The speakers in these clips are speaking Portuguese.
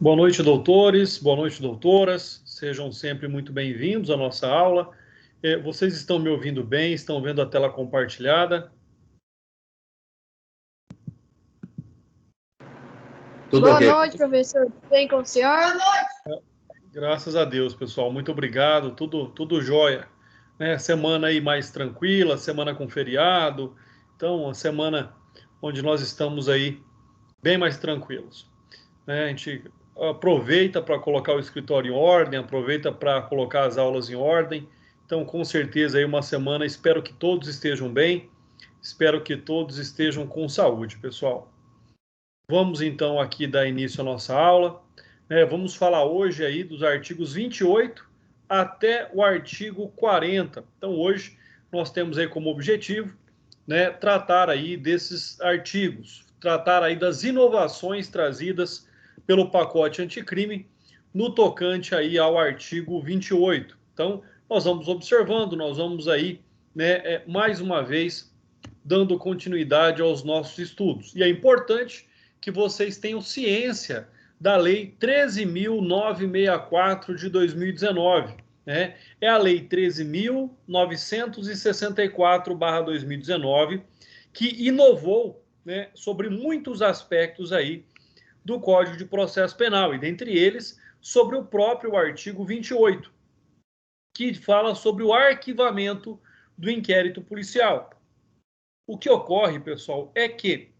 Boa noite, doutores, boa noite, doutoras, sejam sempre muito bem-vindos à nossa aula. Vocês estão me ouvindo bem? Estão vendo a tela compartilhada? Boa noite, professor. Tudo bem com o senhor? Boa noite. Graças a Deus, pessoal, muito obrigado, tudo jóia. Semana aí mais tranquila, semana com feriado, então uma semana onde nós estamos aí bem mais tranquilos. A gente aproveita para colocar o escritório em ordem, aproveita para colocar as aulas em ordem. Então, com certeza, aí uma semana, espero que todos estejam bem, espero que todos estejam com saúde, pessoal. Vamos, então, aqui dar início à nossa aula. Vamos falar hoje aí dos artigos 28 até o artigo 40. Então, hoje, nós temos aí como objetivo, tratar aí desses artigos, tratar aí das inovações trazidas pelo pacote anticrime no tocante aí ao artigo 28. Então, nós vamos observando, nós vamos aí, mais uma vez, dando continuidade aos nossos estudos. E é importante que vocês tenham ciência da Lei 13.964 de 2019. É a Lei 13.964/2019, que inovou sobre muitos aspectos aí do Código de Processo Penal, e dentre eles, sobre o próprio artigo 28, que fala sobre o arquivamento do inquérito policial. O que ocorre, pessoal, é que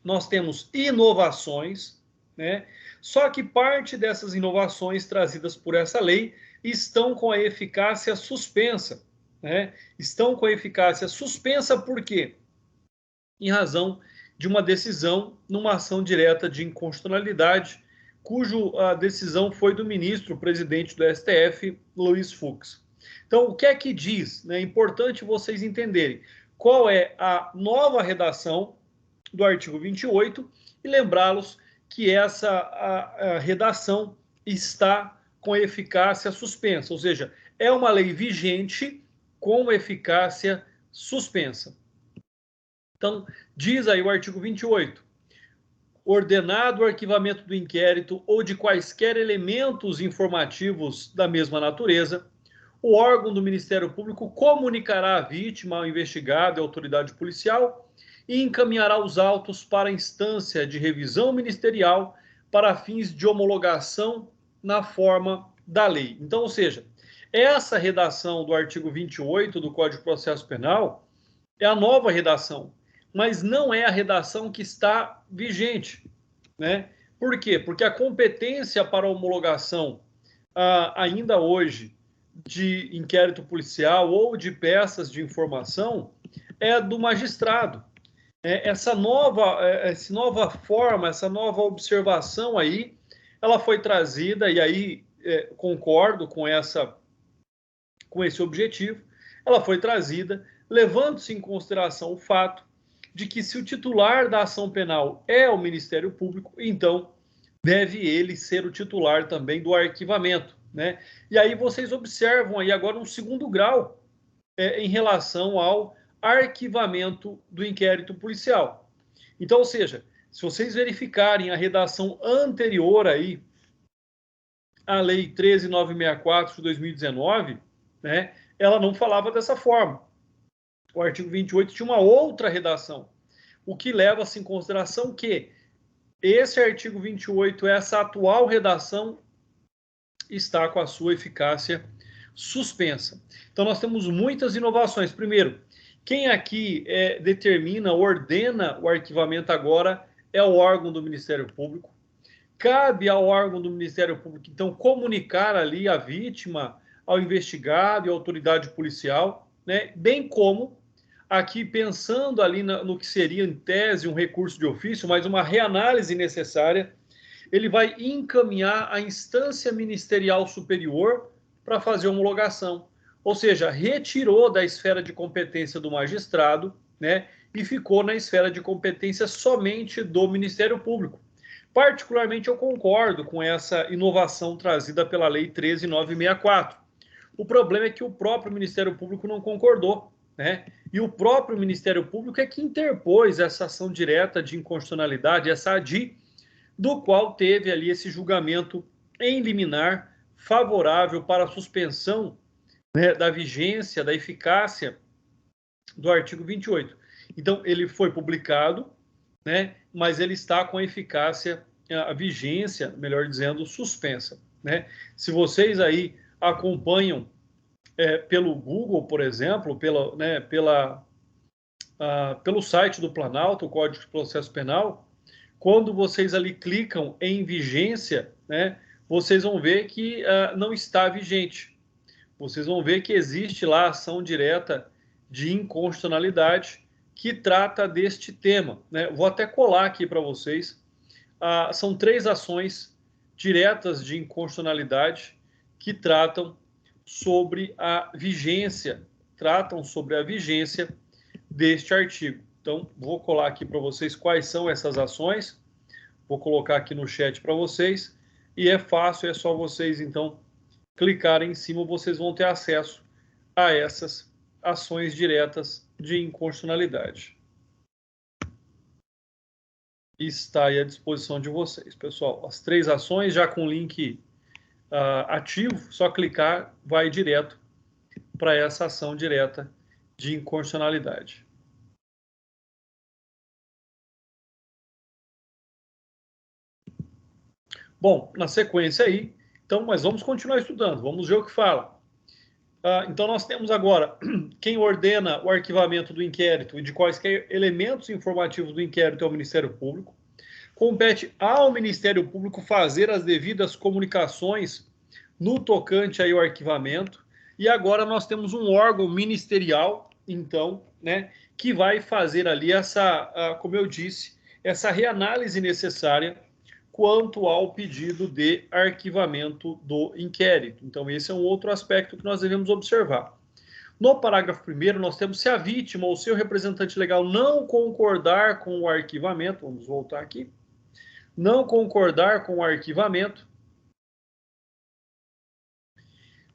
nós temos inovações, só que parte dessas inovações trazidas por essa lei estão com a eficácia suspensa. Estão com a eficácia suspensa por quê? Em razão de uma decisão numa ação direta de inconstitucionalidade, cuja decisão foi do ministro presidente do STF, Luiz Fux. Então, o que é que diz? É importante vocês entenderem qual é a nova redação do artigo 28 e lembrá-los que essa a redação está com eficácia suspensa, ou seja, é uma lei vigente com eficácia suspensa. Então, diz aí o artigo 28, ordenado o arquivamento do inquérito ou de quaisquer elementos informativos da mesma natureza, o órgão do Ministério Público comunicará à vítima, ao investigado e à autoridade policial e encaminhará os autos para a instância de revisão ministerial para fins de homologação na forma da lei. Então, ou seja, essa redação do artigo 28 do Código de Processo Penal é a nova redação, mas não é a redação que está vigente. Por quê? Porque a competência para homologação ainda hoje de inquérito policial ou de peças de informação é do magistrado. Essa nova forma, essa nova observação aí, ela foi trazida, e aí concordo com esse objetivo, ela foi trazida levando-se em consideração o fato de que se o titular da ação penal é o Ministério Público, então deve ele ser o titular também do arquivamento. E aí vocês observam aí agora um segundo grau em relação ao arquivamento do inquérito policial. Então, ou seja, se vocês verificarem a redação anterior aí à Lei 13.964 de 2019, ela não falava dessa forma. O artigo 28 tinha uma outra redação, o que leva-se em consideração que esse artigo 28, essa atual redação, está com a sua eficácia suspensa. Então, nós temos muitas inovações. Primeiro, quem aqui determina, ordena o arquivamento agora é o órgão do Ministério Público. Cabe ao órgão do Ministério Público, então, comunicar ali a vítima, ao investigado e à autoridade policial, bem como, aqui pensando ali no que seria, em tese, um recurso de ofício, mas uma reanálise necessária, ele vai encaminhar a instância ministerial superior para fazer homologação. Ou seja, retirou da esfera de competência do magistrado, e ficou na esfera de competência somente do Ministério Público. Particularmente, eu concordo com essa inovação trazida pela Lei 13.964. O problema é que o próprio Ministério Público não concordou, E o próprio Ministério Público é que interpôs essa ação direta de inconstitucionalidade, essa ADI, do qual teve ali esse julgamento em liminar favorável para a suspensão, né, da vigência, da eficácia do artigo 28. Então, ele foi publicado, né, mas ele está com a eficácia, a vigência, melhor dizendo, suspensa, né? Se vocês aí acompanham pelo Google, por exemplo, pelo site do Planalto, o Código de Processo Penal, quando vocês ali clicam em vigência, né, vocês vão ver que não está vigente. Vocês vão ver que existe lá a ação direta de inconstitucionalidade que trata deste tema, né? Vou até colar aqui para vocês. São 3 ações diretas de inconstitucionalidade que tratam sobre a vigência, deste artigo. Então, vou colar aqui para vocês quais são essas ações. Vou colocar aqui no chat para vocês. E é fácil, é só vocês, então, clicarem em cima, vocês vão ter acesso a essas ações diretas de inconstitucionalidade. Está aí à disposição de vocês, pessoal. As 3 ações, já com link ativo, só clicar, vai direto para essa ação direta de inconstitucionalidade. Bom, na sequência aí, então, mas vamos continuar estudando, vamos ver o que fala. Então, nós temos agora quem ordena o arquivamento do inquérito e de quaisquer elementos informativos do inquérito é o Ministério Público. Compete ao Ministério Público fazer as devidas comunicações no tocante aí ao arquivamento. E agora nós temos um órgão ministerial, então, né, que vai fazer ali como eu disse, essa reanálise necessária quanto ao pedido de arquivamento do inquérito. Então, esse é um outro aspecto que nós devemos observar. No parágrafo 1º, nós temos se a vítima ou seu representante legal não concordar com o arquivamento, vamos voltar aqui, não concordar com o arquivamento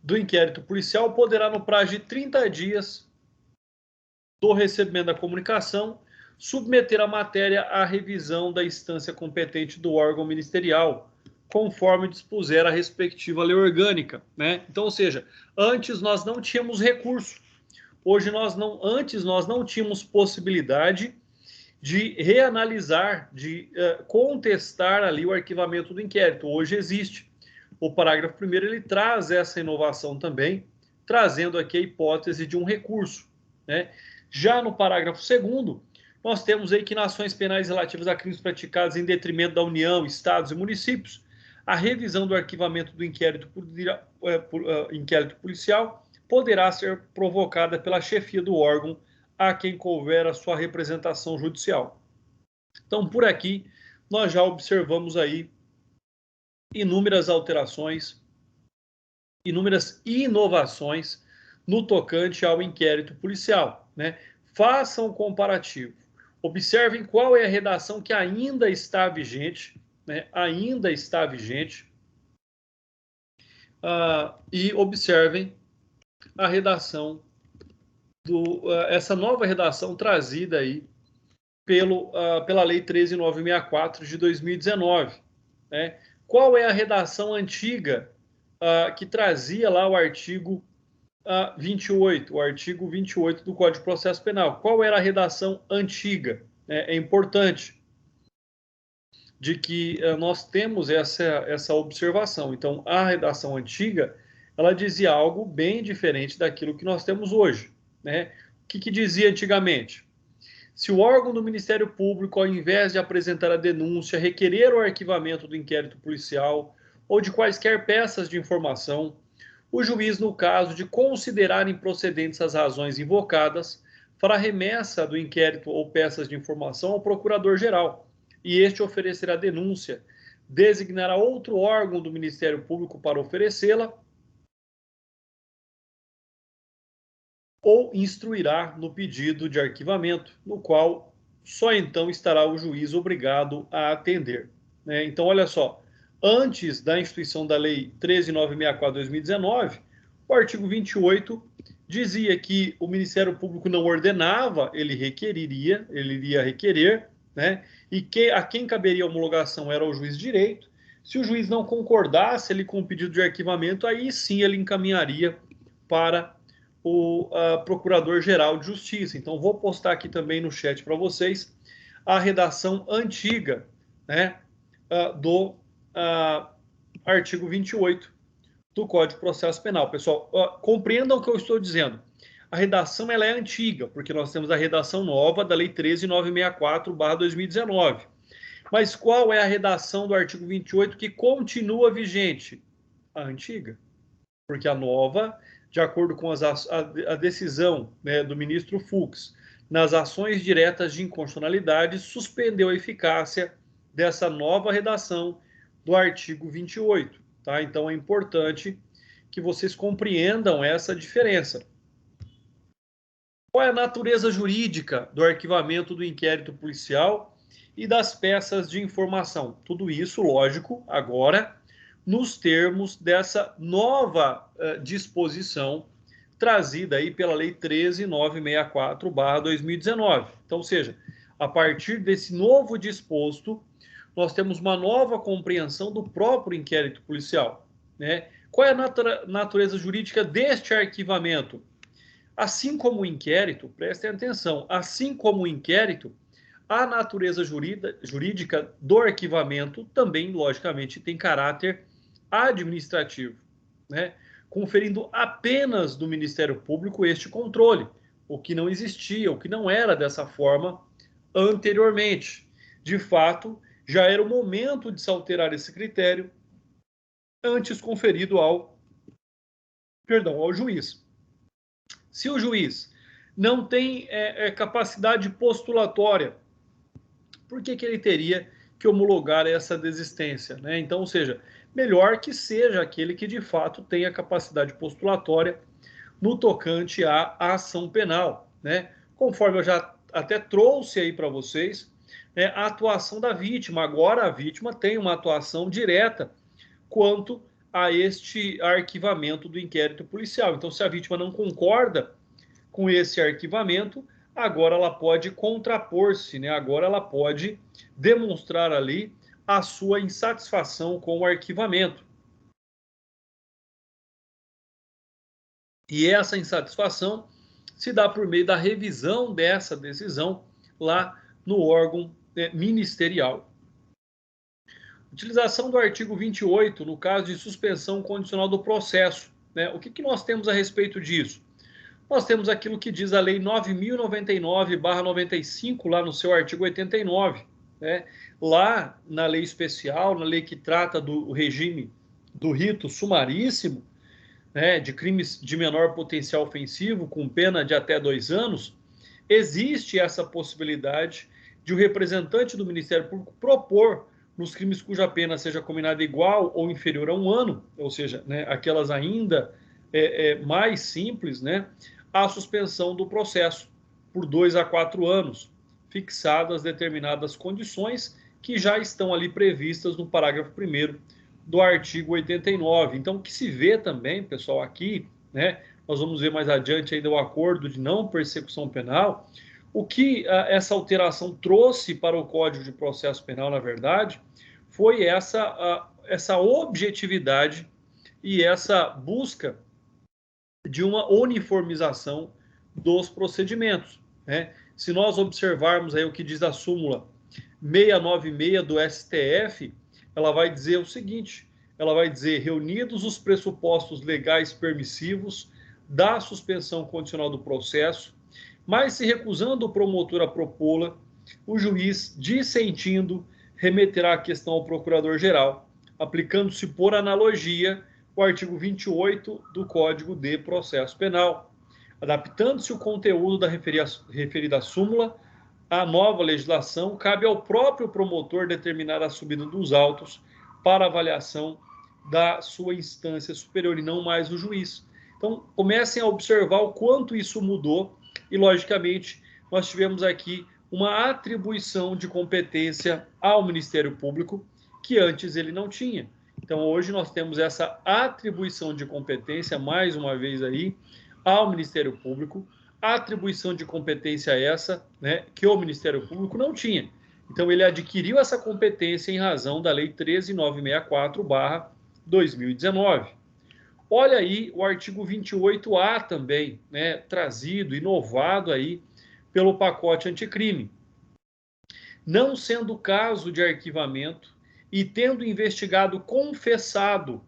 do inquérito policial, poderá, no prazo de 30 dias do recebimento da comunicação, submeter a matéria à revisão da instância competente do órgão ministerial, conforme dispuser a respectiva lei orgânica, né? Então, ou seja, antes nós não tínhamos recurso. Antes nós não tínhamos possibilidade de reanalisar, de contestar ali o arquivamento do inquérito. Hoje existe. O parágrafo 1º, ele traz essa inovação também, trazendo aqui a hipótese de um recurso, né? Já no parágrafo 2º, nós temos aí que nas ações penais relativas a crimes praticados em detrimento da União, Estados e municípios, a revisão do arquivamento do inquérito policial poderá ser provocada pela chefia do órgão a quem couber a sua representação judicial. Então, por aqui, nós já observamos aí inúmeras alterações, inúmeras inovações no tocante ao inquérito policial, né? Façam um comparativo. Observem qual é a redação que ainda está vigente, né? Ainda está vigente. E observem a redação essa nova redação trazida aí pela Lei 13.964 de 2019, né? Qual é a redação antiga que trazia lá o artigo 28, o artigo 28 do Código de Processo Penal? Qual era a redação antiga? É importante de que nós temos essa observação. Então, a redação antiga, ela dizia algo bem diferente daquilo que nós temos hoje, né? O que dizia antigamente? Se o órgão do Ministério Público, ao invés de apresentar a denúncia, requerer o arquivamento do inquérito policial ou de quaisquer peças de informação, o juiz, no caso de considerar improcedentes as razões invocadas, fará remessa do inquérito ou peças de informação ao procurador-geral, e este oferecerá a denúncia, designará outro órgão do Ministério Público para oferecê-la, ou instruirá no pedido de arquivamento, no qual só então estará o juiz obrigado a atender, né? Então, olha só, antes da instituição da Lei 13.964/2019, o artigo 28 dizia que o Ministério Público não ordenava, ele iria requerer, né? E a quem caberia a homologação era o juiz de direito. Se o juiz não concordasse ele com o pedido de arquivamento, aí sim ele encaminharia para o Procurador-Geral de Justiça. Então, vou postar aqui também no chat para vocês a redação antiga, né, do artigo 28 do Código de Processo Penal. Pessoal, compreendam o que eu estou dizendo. A redação ela é antiga, porque nós temos a redação nova da Lei 13.964/2019. Mas qual é a redação do artigo 28 que continua vigente? A antiga. Porque a nova, de acordo com a decisão, né, do ministro Fux, nas ações diretas de inconstitucionalidade, suspendeu a eficácia dessa nova redação do artigo 28. Tá? Então, é importante que vocês compreendam essa diferença. Qual é a natureza jurídica do arquivamento do inquérito policial e das peças de informação? Tudo isso, lógico, agora, nos termos dessa nova disposição trazida aí pela Lei 13.964/2019. Então, ou seja, a partir desse novo disposto, nós temos uma nova compreensão do próprio inquérito policial, né? Qual é a natureza jurídica deste arquivamento? Assim como o inquérito, prestem atenção, assim como o inquérito, a natureza jurídica do arquivamento também, logicamente, tem caráter administrativo, né? Conferindo apenas do Ministério Público este controle, o que não existia, o que não era dessa forma anteriormente. De fato, já era o momento de se alterar esse critério antes conferido ao juiz. Se o juiz não tem capacidade postulatória, por que ele teria que homologar essa desistência, né? Então, ou seja, melhor que seja aquele que de fato tenha capacidade postulatória no tocante à ação penal, né? Conforme eu já até trouxe aí para vocês, né, a atuação da vítima. Agora a vítima tem uma atuação direta quanto a este arquivamento do inquérito policial. Então, se a vítima não concorda com esse arquivamento, agora ela pode contrapor-se, né? Agora ela pode demonstrar ali a sua insatisfação com o arquivamento. E essa insatisfação se dá por meio da revisão dessa decisão lá no órgão ministerial. Utilização do artigo 28 no caso de suspensão condicional do processo, né? O que nós temos a respeito disso? Nós temos aquilo que diz a Lei 9.099/95, lá no seu artigo 89. Né? Lá na lei especial, na lei que trata do regime do rito sumaríssimo, né, de crimes de menor potencial ofensivo, com pena de até 2 anos, existe essa possibilidade de o representante do Ministério Público propor, nos crimes cuja pena seja combinada igual ou inferior a 1 ano, ou seja, né, aquelas ainda mais simples, né, a suspensão do processo por 2 a 4 anos, fixadas determinadas condições que já estão ali previstas no parágrafo 1º do artigo 89. Então, o que se vê também, pessoal, aqui, né, nós vamos ver mais adiante ainda o acordo de não persecução penal, o que essa alteração trouxe para o Código de Processo Penal, na verdade, foi essa objetividade e essa busca de uma uniformização dos procedimentos, né? Se nós observarmos aí o que diz a súmula 696 do STF, ela vai dizer o seguinte, ela vai dizer, reunidos os pressupostos legais permissivos da suspensão condicional do processo, mas se recusando o promotor a propô-la, o juiz, dissentindo, remeterá a questão ao procurador-geral, aplicando-se por analogia o artigo 28 do Código de Processo Penal, adaptando-se o conteúdo da referida súmula à nova legislação, cabe ao próprio promotor determinar a subida dos autos para avaliação da sua instância superior e não mais o juiz. Então, comecem a observar o quanto isso mudou e, logicamente, nós tivemos aqui uma atribuição de competência ao Ministério Público que antes ele não tinha. Então, hoje nós temos essa atribuição de competência, mais uma vez aí, ao Ministério Público, a atribuição de competência essa, né, que o Ministério Público não tinha, Então, ele adquiriu essa competência em razão da Lei 13.964/2019. Olha aí o artigo 28A também, né, trazido, inovado aí pelo pacote anticrime. Não sendo caso de arquivamento e tendo investigado confessado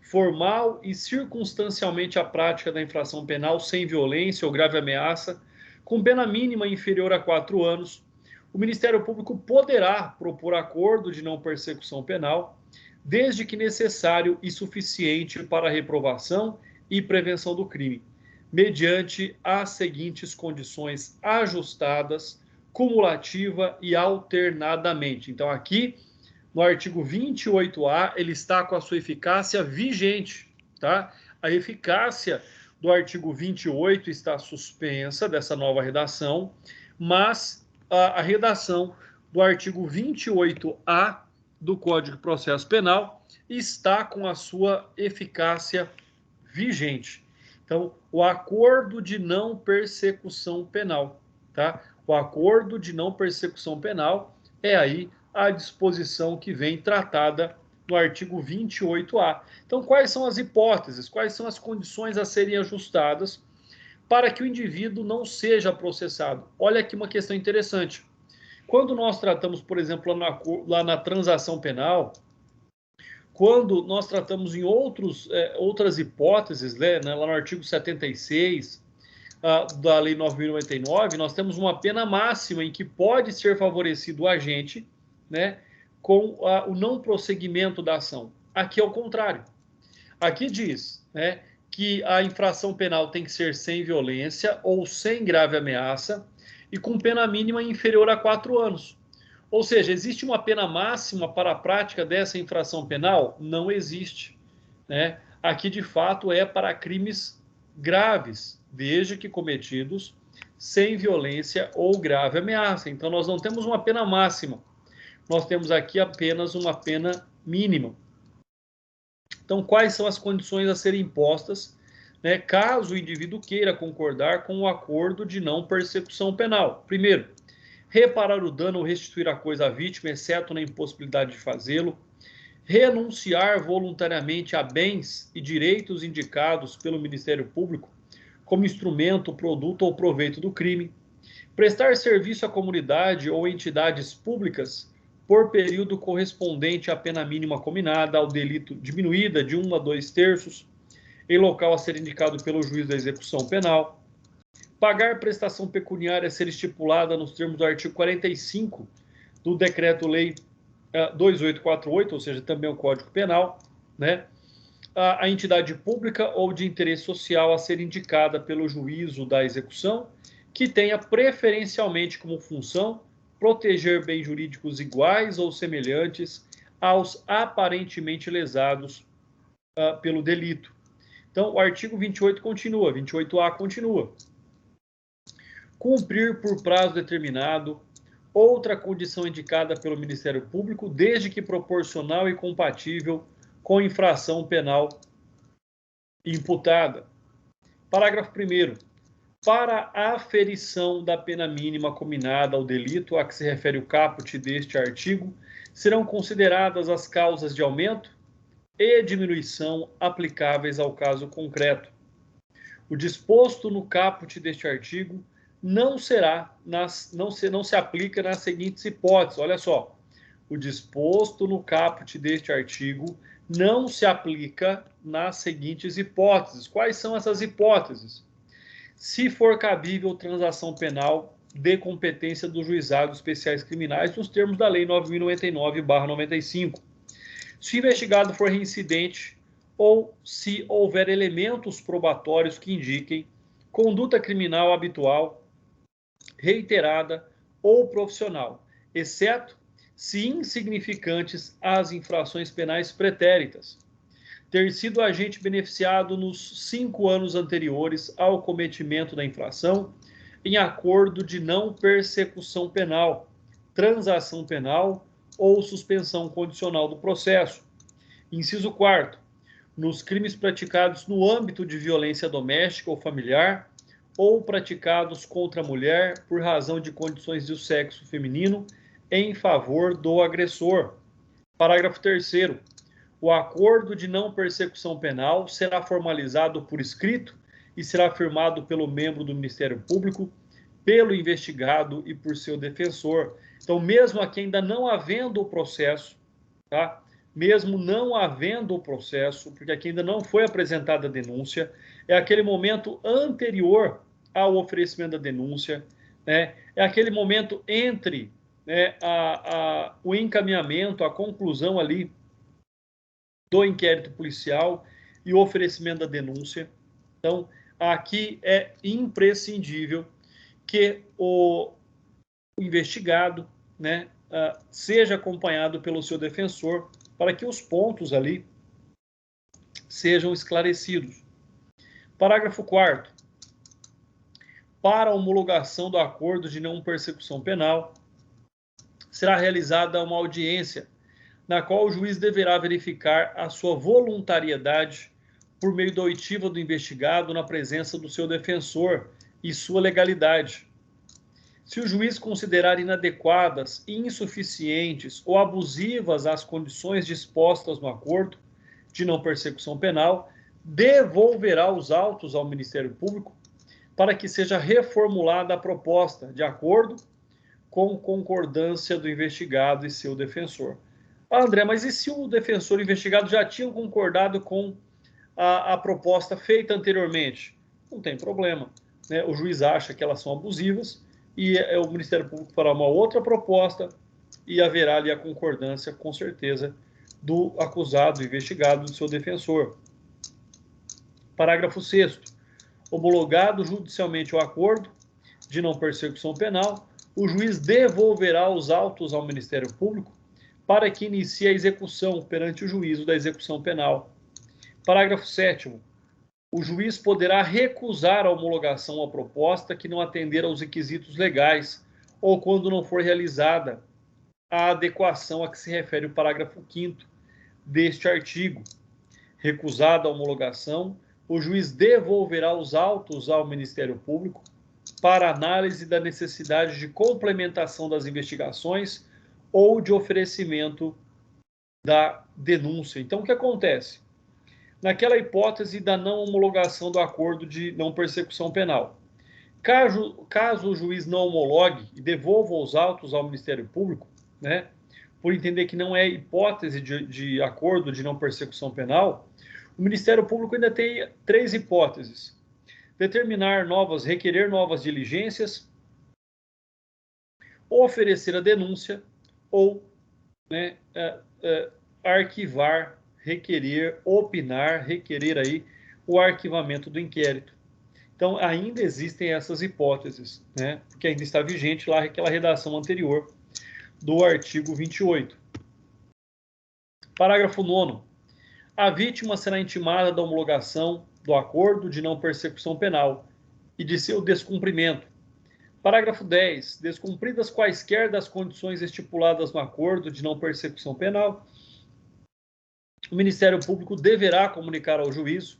formal e circunstancialmente a prática da infração penal sem violência ou grave ameaça, com pena mínima inferior a 4 anos, o Ministério Público poderá propor acordo de não persecução penal, desde que necessário e suficiente para a reprovação e prevenção do crime, mediante as seguintes condições ajustadas, cumulativa e alternadamente. Então, aqui no artigo 28A, ele está com a sua eficácia vigente, tá? A eficácia do artigo 28 está suspensa dessa nova redação, mas a redação do artigo 28A do Código de Processo Penal está com a sua eficácia vigente. Então, o acordo de não persecução penal, tá? O acordo de não persecução penal é aí a disposição que vem tratada no artigo 28A. Então, quais são as hipóteses, quais são as condições a serem ajustadas para que o indivíduo não seja processado? Olha aqui uma questão interessante. Quando nós tratamos, por exemplo, lá na transação penal, quando nós tratamos em outras hipóteses, né, lá no artigo 76 da Lei 9.099, nós temos uma pena máxima em que pode ser favorecido o agente, né, com o não prosseguimento da ação. Aqui é o contrário. Aqui diz, né, que a infração penal tem que ser sem violência ou sem grave ameaça e com pena mínima inferior a 4 anos. Ou seja, existe uma pena máxima para a prática dessa infração penal? Não existe, né? Aqui, de fato, é para crimes graves, desde que cometidos sem violência ou grave ameaça. Então, nós não temos uma pena máxima. Nós temos aqui apenas uma pena mínima. Então, quais são as condições a serem impostas, né, caso o indivíduo queira concordar com o acordo de não persecução penal? Primeiro, reparar o dano ou restituir a coisa à vítima, exceto na impossibilidade de fazê-lo. Renunciar voluntariamente a bens e direitos indicados pelo Ministério Público como instrumento, produto ou proveito do crime. Prestar serviço à comunidade ou entidades públicas por período correspondente à pena mínima combinada, ao delito diminuída de 1 a 2/3, em local a ser indicado pelo juiz da execução penal. Pagar prestação pecuniária a ser estipulada nos termos do artigo 45 do Decreto-Lei 2848, ou seja, também o Código Penal, né? A entidade pública ou de interesse social a ser indicada pelo juízo da execução, que tenha preferencialmente como função proteger bens jurídicos iguais ou semelhantes aos aparentemente lesados pelo delito. Então, o artigo 28 continua, 28A continua. Cumprir por prazo determinado outra condição indicada pelo Ministério Público, desde que proporcional e compatível com infração penal imputada. Parágrafo 1º. Para a aferição da pena mínima combinada ao delito a que se refere o caput deste artigo, serão consideradas as causas de aumento e diminuição aplicáveis ao caso concreto. O disposto no caput deste artigo não se aplica nas seguintes hipóteses. Olha só, o disposto no caput deste artigo não se aplica nas seguintes hipóteses. Quais são essas hipóteses? Se for cabível transação penal de competência dos juizados especiais criminais nos termos da Lei 9.099/95. Se o investigado for reincidente ou se houver elementos probatórios que indiquem conduta criminal habitual, reiterada ou profissional, exceto se insignificantes as infrações penais pretéritas. Ter sido agente beneficiado nos 5 anos anteriores ao cometimento da infração, em acordo de não persecução penal, transação penal ou suspensão condicional do processo. Inciso 4º. Nos crimes praticados no âmbito de violência doméstica ou familiar, ou praticados contra a mulher por razão de condições do sexo feminino, em favor do agressor. Parágrafo 3º. O acordo de não persecução penal será formalizado por escrito e será firmado pelo membro do Ministério Público, pelo investigado e por seu defensor. Então, mesmo aqui ainda não havendo o processo, tá? Mesmo não havendo o processo, porque aqui ainda não foi apresentada a denúncia, é aquele momento anterior ao oferecimento da denúncia, né? É aquele momento entre, né, o encaminhamento, a conclusão ali do inquérito policial e o oferecimento da denúncia. Então, aqui é imprescindível que o investigado, né, seja acompanhado pelo seu defensor para que os pontos ali sejam esclarecidos. Parágrafo 4º. Para a homologação do acordo de não persecução penal, será realizada uma audiência na qual o juiz deverá verificar a sua voluntariedade por meio da oitiva do investigado na presença do seu defensor e sua legalidade. Se o juiz considerar inadequadas, insuficientes ou abusivas as condições dispostas no acordo de não persecução penal, devolverá os autos ao Ministério Público para que seja reformulada a proposta de acordo com concordância do investigado e seu defensor. Ah, André, mas e se o defensor e o investigado já tinham concordado com a proposta feita anteriormente? Não tem problema, né? O juiz acha que elas são abusivas e o Ministério Público fará uma outra proposta e haverá ali a concordância, com certeza, do acusado, do investigado, do seu defensor. Parágrafo 6º. Homologado judicialmente o acordo de não persecução penal, o juiz devolverá os autos ao Ministério Público para que inicie a execução perante o juízo da execução penal. Parágrafo 7º. O juiz poderá recusar a homologação à proposta que não atender aos requisitos legais ou quando não for realizada a adequação a que se refere o parágrafo 5º deste artigo. Recusada a homologação, o juiz devolverá os autos ao Ministério Público para análise da necessidade de complementação das investigações ou de oferecimento da denúncia. Então, o que acontece? Naquela hipótese da não homologação do acordo de não persecução penal, caso o juiz não homologue e devolva os autos ao Ministério Público, né, por entender que não é hipótese de acordo de não persecução penal, o Ministério Público ainda tem 3 hipóteses: requerer novas diligências, oferecer a denúncia ou, né, arquivar, requerer, opinar, requerer aí o arquivamento do inquérito. Então, ainda existem essas hipóteses, né, porque ainda está vigente lá aquela redação anterior do artigo 28. Parágrafo 9º. A vítima será intimada da homologação do acordo de não persecução penal e de seu descumprimento. Parágrafo 10. Descumpridas quaisquer das condições estipuladas no acordo de não persecução penal, o Ministério Público deverá comunicar ao juízo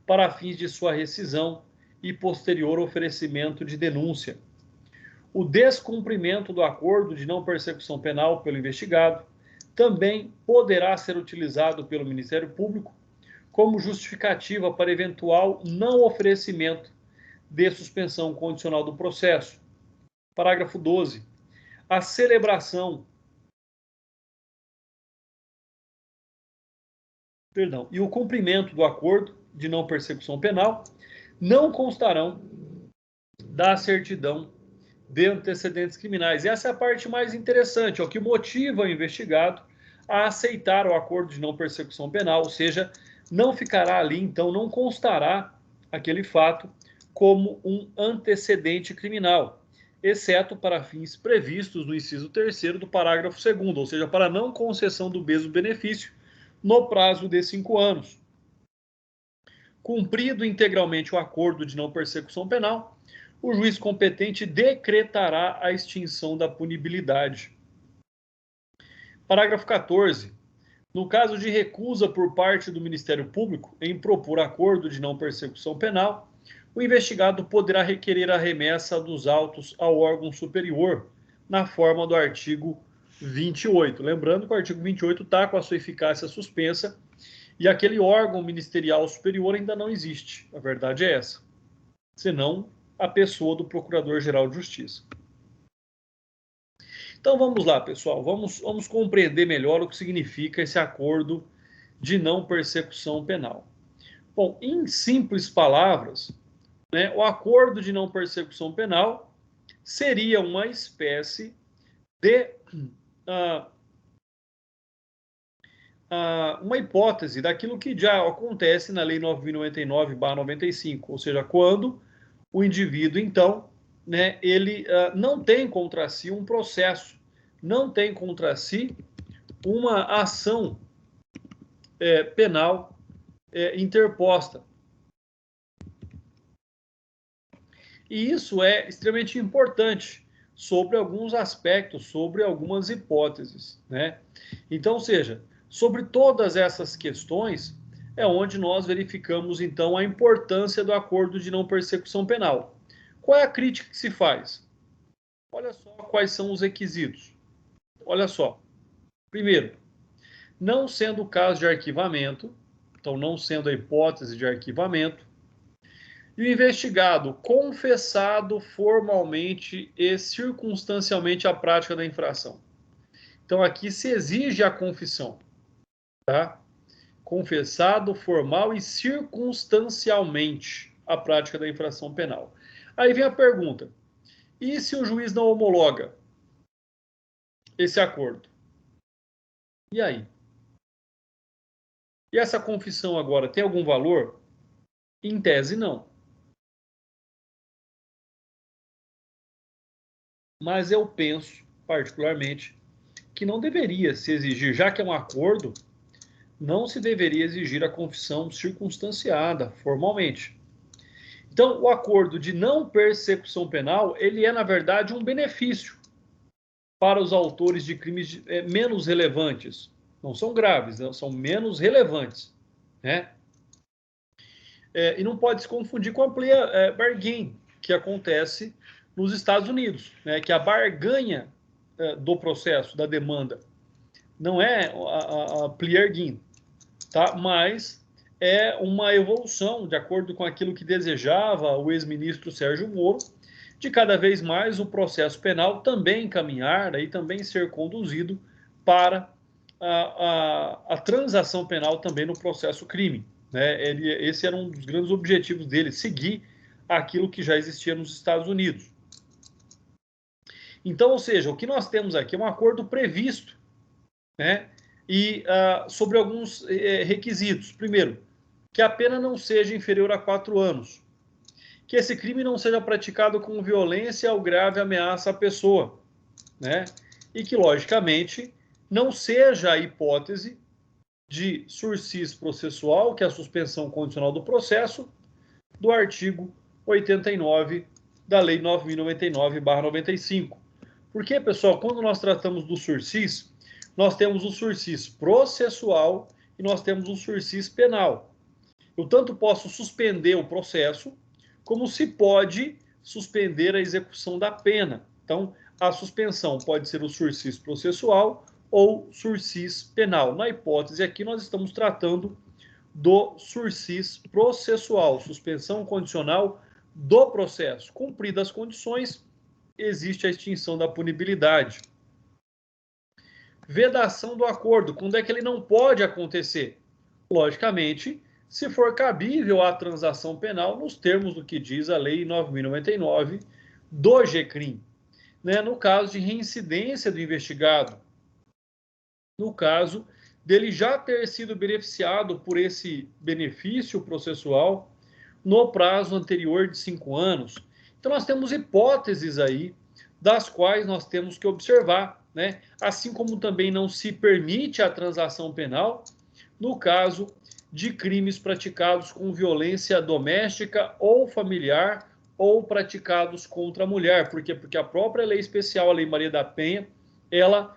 para fins de sua rescisão e posterior oferecimento de denúncia. O descumprimento do acordo de não persecução penal pelo investigado também poderá ser utilizado pelo Ministério Público como justificativa para eventual não oferecimento de suspensão condicional do processo. Parágrafo 12. A celebração e o cumprimento do acordo de não persecução penal não constarão da certidão de antecedentes criminais. E essa é a parte mais interessante, o que motiva o investigado a aceitar o acordo de não persecução penal, ou seja, não ficará ali, então não constará aquele fato como um antecedente criminal, exceto para fins previstos no inciso 3º do parágrafo 2º, ou seja, para não concessão do mesmo benefício no prazo de 5 anos. Cumprido integralmente o acordo de não persecução penal, o juiz competente decretará a extinção da punibilidade. Parágrafo 14. No caso de recusa por parte do Ministério Público em propor acordo de não persecução penal, o investigado poderá requerer a remessa dos autos ao órgão superior na forma do artigo 28. Lembrando que o artigo 28 está com a sua eficácia suspensa e aquele órgão ministerial superior ainda não existe. A verdade é essa. Senão a pessoa do Procurador-Geral de Justiça. Então vamos lá, pessoal. Vamos compreender melhor o que significa esse acordo de não persecução penal. Bom, em simples palavras, né, o acordo de não persecução penal seria uma espécie de uma hipótese daquilo que já acontece na Lei 9.099/95, ou seja, quando o indivíduo, então, né, ele não tem contra si um processo, não tem contra si uma ação penal interposta. E isso é extremamente importante sobre alguns aspectos, sobre algumas hipóteses, né? Então, ou seja, sobre todas essas questões é onde nós verificamos, então, a importância do acordo de não persecução penal. Qual é a crítica que se faz? Olha só quais são os requisitos. Olha só. Primeiro, não sendo o caso de arquivamento, então não sendo a hipótese de arquivamento, e o investigado confessado formalmente e circunstancialmente a prática da infração. Então aqui se exige a confissão, tá? Confessado formal e circunstancialmente a prática da infração penal. Aí vem a pergunta: e se o juiz não homologa esse acordo? E aí? E essa confissão agora tem algum valor? Em tese, não. Mas eu penso, particularmente, que não deveria se exigir, já que é um acordo, não se deveria exigir a confissão circunstanciada formalmente. Então, o acordo de não persecução penal, ele é, na verdade, um benefício para os autores de crimes menos relevantes. Não são graves, não, são menos relevantes, né? E não pode se confundir com a plea bargain, que acontece nos Estados Unidos, né? Que a barganha do processo, da demanda, não é a plea bargain, tá? Mas é uma evolução, de acordo com aquilo que desejava o ex-ministro Sérgio Moro, de cada vez mais o processo penal também caminhar e também ser conduzido para a transação penal também no processo crime, né? Esse era um dos grandes objetivos dele, seguir aquilo que já existia nos Estados Unidos. Então, ou seja, o que nós temos aqui é um acordo previsto, né? E sobre alguns requisitos. Primeiro, que a pena não seja inferior a 4 anos. Que esse crime não seja praticado com violência ou grave ameaça à pessoa, né? E que, logicamente, não seja a hipótese de sursis processual, que é a suspensão condicional do processo, do artigo 89 da Lei 9.099/95. Porque, pessoal, quando nós tratamos do sursis, nós temos o sursis processual e nós temos o sursis penal. Eu tanto posso suspender o processo, como se pode suspender a execução da pena. Então, a suspensão pode ser o sursis processual ou sursis penal. Na hipótese aqui, nós estamos tratando do sursis processual, suspensão condicional do processo. Cumpridas as condições, existe a extinção da punibilidade. Vedação do acordo. Quando é que ele não pode acontecer? Logicamente, se for cabível a transação penal nos termos do que diz a Lei 9.099 do GCRIM, né? No caso de reincidência do investigado, no caso dele já ter sido beneficiado por esse benefício processual no prazo anterior de 5 anos. Então, nós temos hipóteses aí das quais nós temos que observar, né? Assim como também não se permite a transação penal no caso de crimes praticados com violência doméstica ou familiar ou praticados contra a mulher. Por quê? Porque a própria lei especial, a Lei Maria da Penha, ela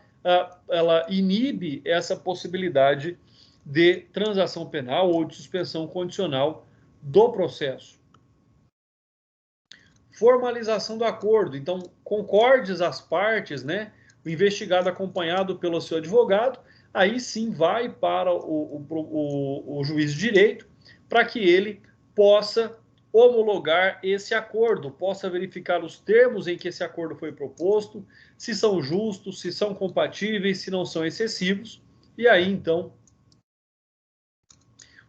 inibe essa possibilidade de transação penal ou de suspensão condicional do processo. Formalização do acordo. Então, concordes as partes, né, o investigado acompanhado pelo seu advogado, aí sim vai para o juiz de direito para que ele possa homologar esse acordo, possa verificar os termos em que esse acordo foi proposto, se são justos, se são compatíveis, se não são excessivos, e aí então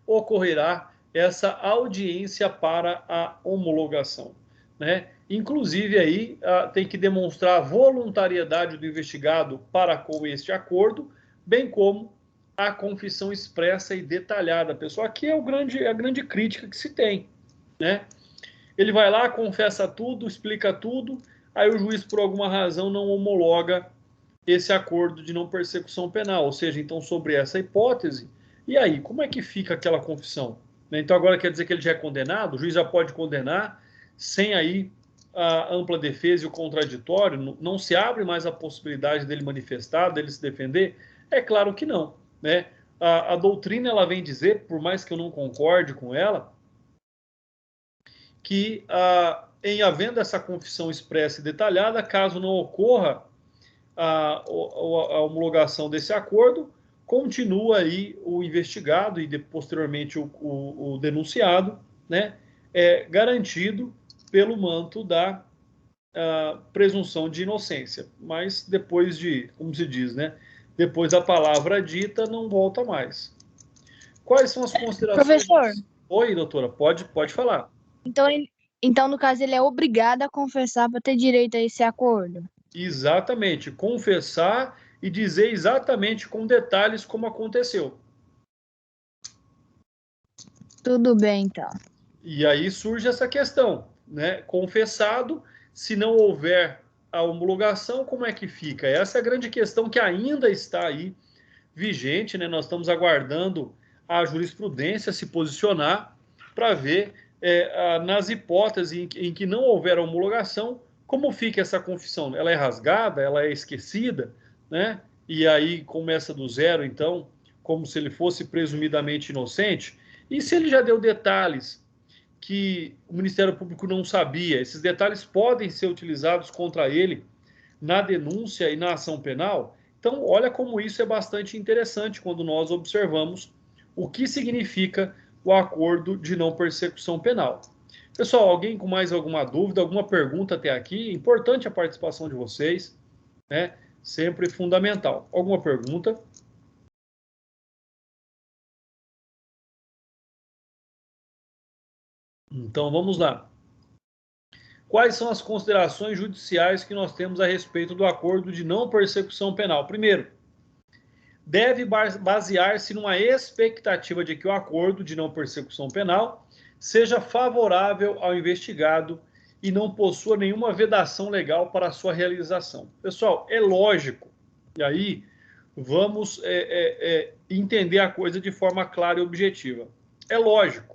ocorrerá essa audiência para a homologação, né? Inclusive aí tem que demonstrar a voluntariedade do investigado para com este acordo, bem como a confissão expressa e detalhada. Pessoal, aqui é a grande crítica que se tem, né? Ele vai lá, confessa tudo, explica tudo, aí o juiz, por alguma razão, não homologa esse acordo de não persecução penal, ou seja, então, sobre essa hipótese, e aí, como é que fica aquela confissão? Então, agora quer dizer que ele já é condenado? O juiz já pode condenar sem aí a ampla defesa e o contraditório? Não se abre mais a possibilidade dele manifestar, dele se defender? É claro que não, né? A doutrina, ela vem dizer, por mais que eu não concorde com ela, que em havendo essa confissão expressa e detalhada, caso não ocorra a homologação desse acordo, continua aí o investigado e posteriormente o denunciado, né, garantido pelo manto da presunção de inocência. Mas depois de, como se diz, né, depois da palavra dita, não volta mais. Quais são as considerações? Professor. Oi, doutora, pode falar. Então, no caso, ele é obrigado a confessar para ter direito a esse acordo? Exatamente, confessar e dizer exatamente com detalhes como aconteceu. Tudo bem, então. E aí surge essa questão, né? Confessado, se não houver a homologação, como é que fica? Essa é a grande questão que ainda está aí vigente, né? Nós estamos aguardando a jurisprudência se posicionar para ver, nas hipóteses em que não houver homologação, como fica essa confissão? Ela é rasgada? Ela é esquecida? Né? E aí começa do zero, então, como se ele fosse presumidamente inocente? E se ele já deu detalhes que o Ministério Público não sabia? Esses detalhes podem ser utilizados contra ele na denúncia e na ação penal? Então, olha como isso é bastante interessante quando nós observamos o que significa o acordo de não persecução penal. Pessoal, alguém com mais alguma dúvida, alguma pergunta até aqui? Importante a participação de vocês, né? Sempre fundamental. Alguma pergunta? Então, vamos lá. Quais são as considerações judiciais que nós temos a respeito do acordo de não persecução penal? Primeiro, deve basear-se numa expectativa de que o acordo de não persecução penal seja favorável ao investigado e não possua nenhuma vedação legal para a sua realização. Pessoal, é lógico, e aí vamos entender a coisa de forma clara e objetiva. É lógico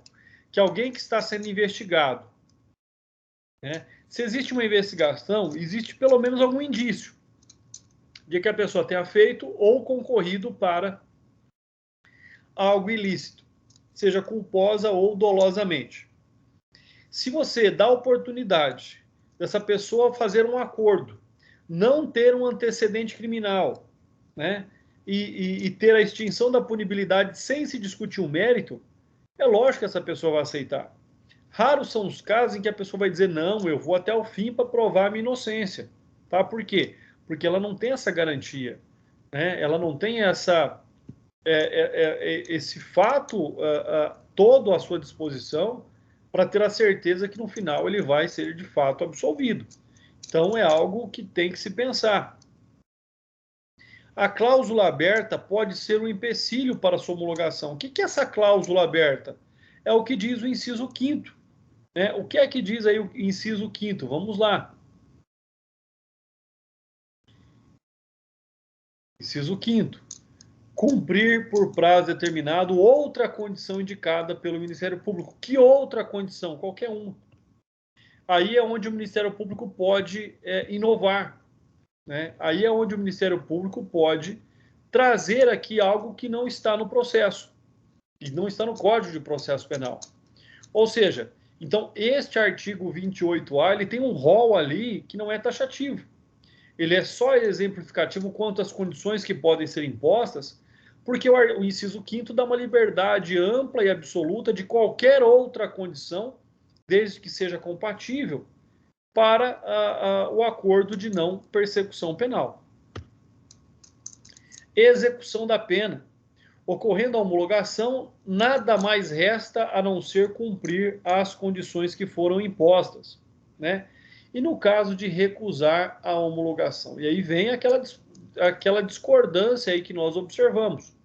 que alguém que está sendo investigado, né, se existe uma investigação, existe pelo menos algum indício de que a pessoa tenha feito ou concorrido para algo ilícito, seja culposa ou dolosamente. Se você dá oportunidade dessa pessoa fazer um acordo, não ter um antecedente criminal, né, e ter a extinção da punibilidade sem se discutir o mérito, é lógico que essa pessoa vai aceitar. Raros são os casos em que a pessoa vai dizer, não, eu vou até o fim para provar a minha inocência. Tá? Por quê? Porque ela não tem essa garantia, né? Ela não tem esse fato todo à sua disposição para ter a certeza que no final ele vai ser de fato absolvido. Então é algo que tem que se pensar. A cláusula aberta pode ser um empecilho para a sua homologação. O que é essa cláusula aberta? É o que diz o inciso 5º. Né? O que é que diz aí o inciso 5º? Vamos lá. Inciso 5º. Cumprir por prazo determinado outra condição indicada pelo Ministério Público. Que outra condição? Qualquer uma. Aí é onde o Ministério Público pode inovar. Né? Aí é onde o Ministério Público pode trazer aqui algo que não está no processo, e não está no Código de Processo Penal. Ou seja, Então, este artigo 28A, ele tem um rol ali que não é taxativo. Ele é só exemplificativo quanto às condições que podem ser impostas, porque o inciso 5º dá uma liberdade ampla e absoluta de qualquer outra condição, desde que seja compatível, para o acordo de não persecução penal. Execução da pena. Ocorrendo a homologação, nada mais resta a não ser cumprir as condições que foram impostas, né? E no caso de recusar a homologação, e aí vem aquela discordância aí que nós observamos.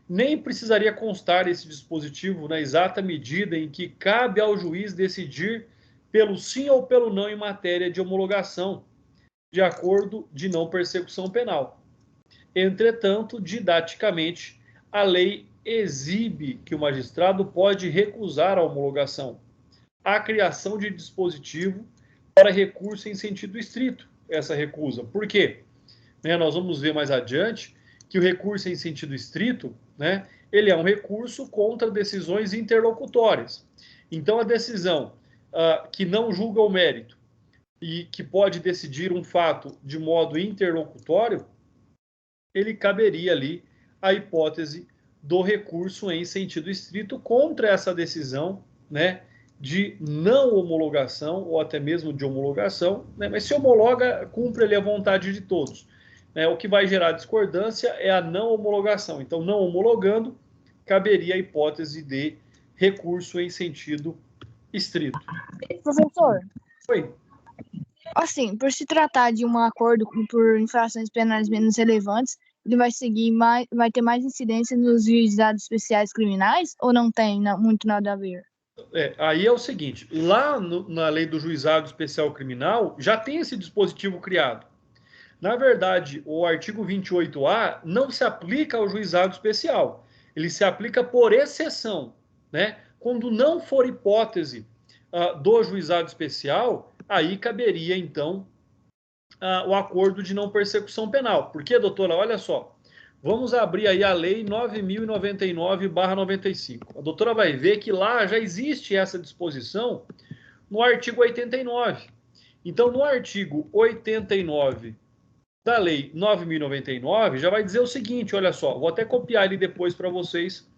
Nem precisaria constar esse dispositivo na exata medida em que cabe ao juiz decidir pelo sim ou pelo não em matéria de homologação, de acordo de não persecução penal. Entretanto, didaticamente, a lei exibe que o magistrado pode recusar a homologação, a criação de dispositivo para recurso em sentido estrito, essa recusa. Por quê? Nós vamos ver mais adiante que o recurso em sentido estrito, ele é um recurso contra decisões interlocutórias. Então, a decisão que não julga o mérito e que pode decidir um fato de modo interlocutório, ele caberia ali a hipótese do recurso em sentido estrito contra essa decisão, de não homologação ou até mesmo de homologação, mas se homologa, cumpre ali a vontade de todos. O que vai gerar discordância é a não homologação. Então, não homologando, caberia a hipótese de recurso em sentido estrito. Professor, Oi. Assim, por se tratar de um acordo por infrações penais menos relevantes, ele vai ter mais incidência nos juizados especiais criminais ou não tem muito nada a ver? Aí é o seguinte, lá na lei do juizado especial criminal, já tem esse dispositivo criado. Na verdade, o artigo 28A não se aplica ao juizado especial. Ele se aplica por exceção, Quando não for hipótese do juizado especial, aí caberia, então, o acordo de não persecução penal. Porque, doutora, olha só, vamos abrir aí a lei 9.099/95. A doutora vai ver que lá já existe essa disposição no artigo 89. Então, no artigo 89 da lei 9.099, já vai dizer o seguinte, olha só, vou até copiar ele depois para vocês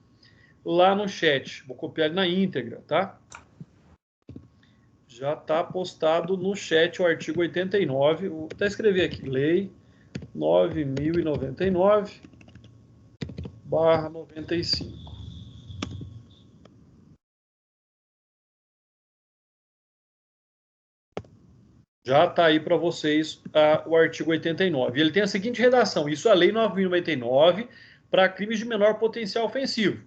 lá no chat. Vou copiar ele na íntegra, tá? Já está postado no chat o artigo 89. Vou até escrever aqui. Lei 9.099/95. Já está aí para vocês o artigo 89. Ele tem a seguinte redação. Isso é a lei 9.099 para crimes de menor potencial ofensivo.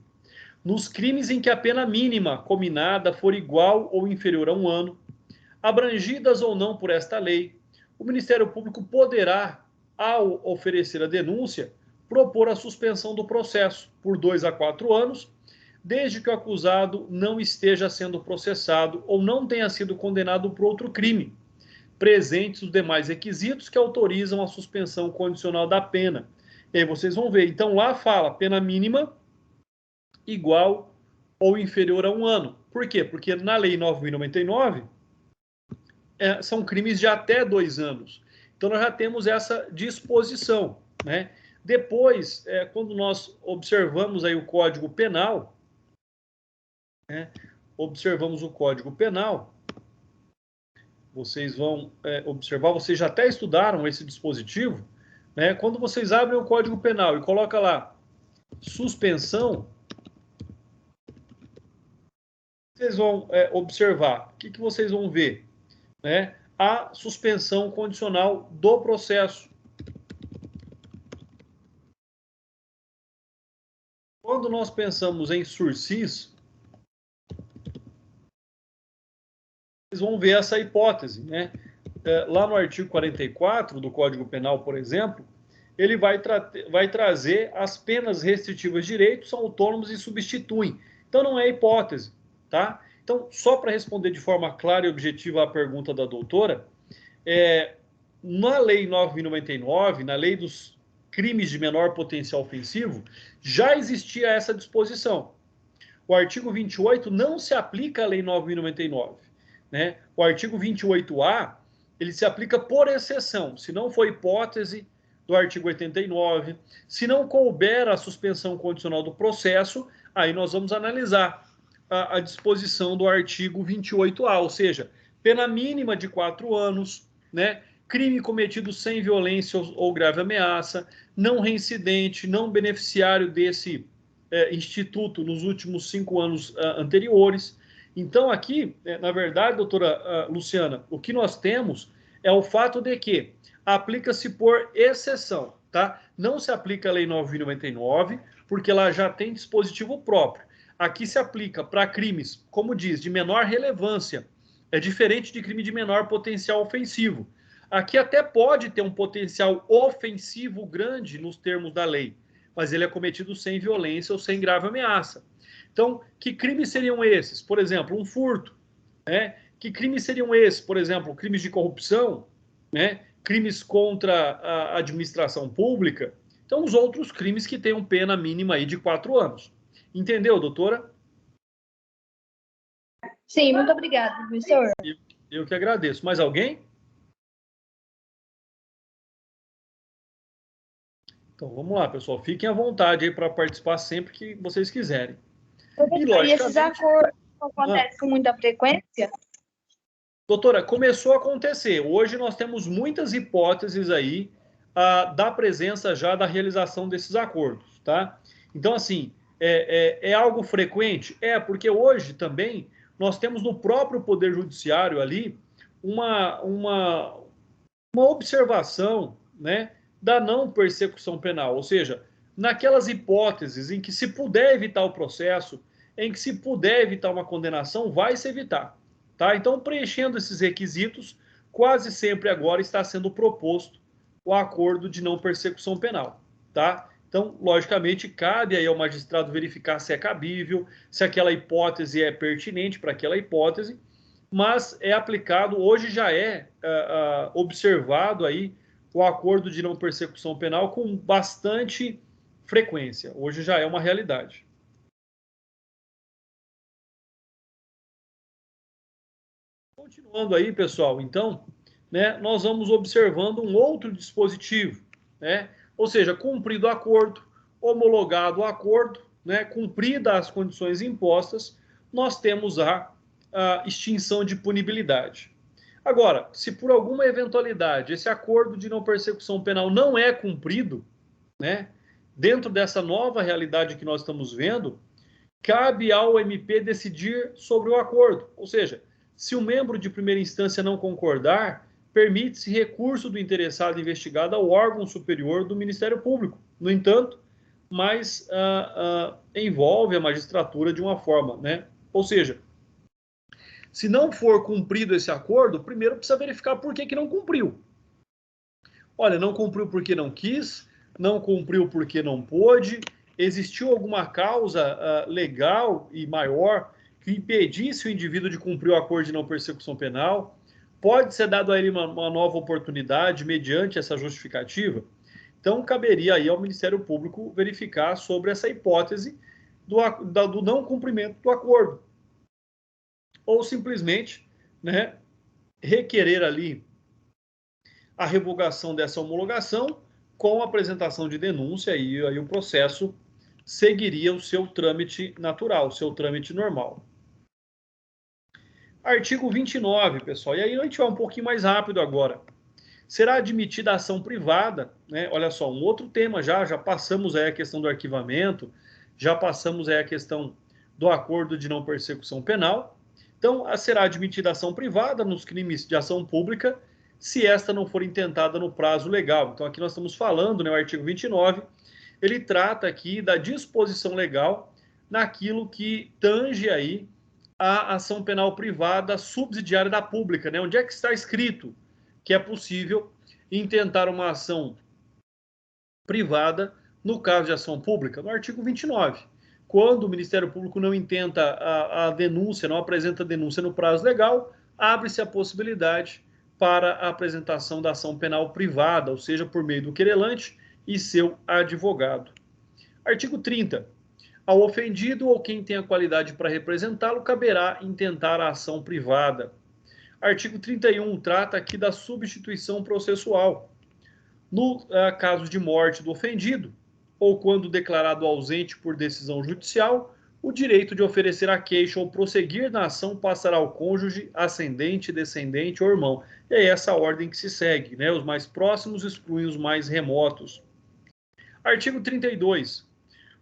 Nos crimes em que a pena mínima combinada for igual ou inferior a 1 ano, abrangidas ou não por esta lei, o Ministério Público poderá, ao oferecer a denúncia, propor a suspensão do processo por 2 a 4 anos, desde que o acusado não esteja sendo processado ou não tenha sido condenado por outro crime, presentes os demais requisitos que autorizam a suspensão condicional da pena. E aí vocês vão ver. Então, lá fala pena mínima igual ou inferior a 1 ano. Por quê? Porque na lei 9.099 são crimes de até 2 anos. Então, nós já temos essa disposição, Depois, quando nós observamos aí o Código Penal, vocês vão observar, vocês já até estudaram esse dispositivo, Quando vocês abrem o Código Penal e colocam lá suspensão, vocês vão observar, o que vocês vão ver? A suspensão condicional do processo. Quando nós pensamos em sursis, vocês vão ver essa hipótese, Lá no artigo 44 do Código Penal, por exemplo, ele vai trazer as penas restritivas de direitos, são autônomos e substituem. Então, não é hipótese, tá? Então, só para responder de forma clara e objetiva a pergunta da doutora, na lei 9.099, na lei dos crimes de menor potencial ofensivo, já existia essa disposição. o artigo 28 não se aplica à Lei 9.099, né? O artigo 28A, ele se aplica por exceção, se não for hipótese do artigo 89, se não couber a suspensão condicional do processo, aí nós vamos analisar a disposição do artigo 28A, ou seja, pena mínima de 4 anos, né? Crime cometido sem violência ou grave ameaça, não reincidente, não beneficiário desse instituto nos últimos 5 anos anteriores. Então, aqui, na verdade, doutora Luciana, o que nós temos é o fato de que aplica-se por exceção, tá? Não se aplica a Lei 9.099, porque ela já tem dispositivo próprio. Aqui se aplica para crimes, como diz, de menor relevância. É diferente de crime de menor potencial ofensivo. Aqui até pode ter um potencial ofensivo grande nos termos da lei, mas ele é cometido sem violência ou sem grave ameaça. Então, que crimes seriam esses? Por exemplo, um furto, né? Que crimes seriam esses? Por exemplo, crimes de corrupção, né? Crimes contra a administração pública. Então, os outros crimes que tenham pena mínima aí de 4 anos. Entendeu, doutora? Sim, muito obrigada, professor. Eu que agradeço. Mais alguém? Então, vamos lá, pessoal. Fiquem à vontade aí para participar sempre que vocês quiserem. E esses acordos acontecem com muita frequência? Doutora, começou a acontecer. Hoje nós temos muitas hipóteses aí da presença já da realização desses acordos, tá? Então, assim, é algo frequente? Porque hoje também nós temos no próprio Poder Judiciário ali uma observação, né, da não persecução penal, ou seja, naquelas hipóteses em que se puder evitar o processo, em que se puder evitar uma condenação, vai se evitar, tá? Então, preenchendo esses requisitos, quase sempre agora está sendo proposto o acordo de não persecução penal, tá? Então, logicamente, cabe aí ao magistrado verificar se é cabível, se aquela hipótese é pertinente para aquela hipótese, mas é aplicado, hoje já é observado aí o acordo de não persecução penal com bastante frequência. Hoje já é uma realidade. Continuando aí, pessoal, então, né, nós vamos observando um outro dispositivo, né? Ou seja, cumprido o acordo, homologado o acordo, né, cumpridas as condições impostas, nós temos a extinção de punibilidade. Agora, se por alguma eventualidade esse acordo de não persecução penal não é cumprido, né, dentro dessa nova realidade que nós estamos vendo, cabe ao MP decidir sobre o acordo. Ou seja, se o membro de primeira instância não concordar, permite-se recurso do interessado investigado ao órgão superior do Ministério Público. No entanto, mas envolve a magistratura de uma forma, né? Ou seja, se não for cumprido esse acordo, primeiro precisa verificar por que não cumpriu. Olha, não cumpriu porque não quis, não cumpriu porque não pôde, existiu alguma causa legal e maior que impedisse o indivíduo de cumprir o acordo de não persecução penal, pode ser dado a ele uma nova oportunidade mediante essa justificativa. Então, caberia aí ao Ministério Público verificar sobre essa hipótese do não cumprimento do acordo. Ou simplesmente, né, requerer ali a revogação dessa homologação com a apresentação de denúncia e aí o processo seguiria o seu trâmite natural, o seu trâmite normal. Artigo 29, pessoal, e aí a gente vai um pouquinho mais rápido agora. Será admitida a ação privada, né? Olha só, um outro tema já passamos aí a questão do arquivamento, já passamos aí a questão do acordo de não persecução penal. Então, será admitida ação privada nos crimes de ação pública, se esta não for intentada no prazo legal. Então, aqui nós estamos falando, né, o artigo 29, ele trata aqui da disposição legal naquilo que tange aí a ação penal privada subsidiária da pública, né? Onde é que está escrito que é possível intentar uma ação privada no caso de ação pública? No artigo 29. Quando o Ministério Público não intenta a denúncia, não apresenta a denúncia no prazo legal, abre-se a possibilidade para a apresentação da ação penal privada, ou seja, por meio do querelante e seu advogado. Artigo 30. Ao ofendido ou quem tem a qualidade para representá-lo, caberá intentar a ação privada. Artigo 31 trata aqui da substituição processual. No caso de morte do ofendido, ou quando declarado ausente por decisão judicial, o direito de oferecer a queixa ou prosseguir na ação passará ao cônjuge, ascendente, descendente ou irmão. E é essa a ordem que se segue, né? Os mais próximos excluem os mais remotos. Artigo 32.